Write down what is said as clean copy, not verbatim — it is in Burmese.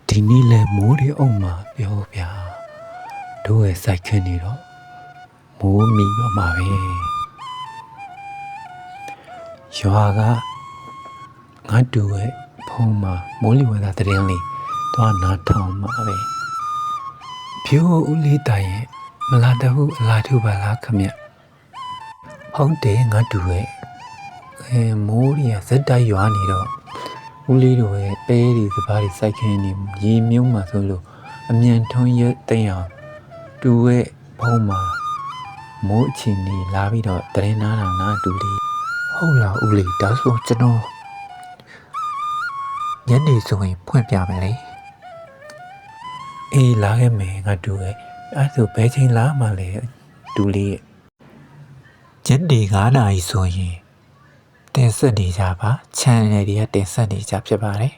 ဒီနေ့လဲမိုးတွေအုံမှာပြောဗျာတို့ရဲ့စိုက်ခင်းနေတော့မိုးမီတော့မှာပဲရွာကငါတူရဲ့ဖုံးမှာမိုးလေဝသသတင်းလေးတော့နားထောင်မှာပဲဖြိုးဦးလေးတိုင်ရဲ့မလာတဟုအလားတူပါလားခမဟုတ်တယ်ငါတူရဲ့မိုးတွေကဇက်တိုက်ရွာနေတော့ဦးလေးတို့ရဲ့ပဲတွေစပါးတွေစိုက်ခင်းနေရေမြုံမှာဆိုလို့အမြန်ထုံးရတဲ့အောင်တူရဲ့ဖုံးမှာမိုးအချိန်နေလာပြီးတော့တရင်နားနာတူလေးဟုတ်လားဦးလေးဒါဆိုကျွန်တော်ညနေဆိုရင်ဖွင့်ပြမယ်လေအေးလာခဲ့မယ်ငါတူရဲ့အဲ့ဒါဘယ်ချိန်လာမှလဲတူလေးရဲ့ညနေ9 နာရီဆိုရင်တင်ဆက်နေကြပါ channel တွေကတင်ဆက်နေကြဖြစ်ပါတယ်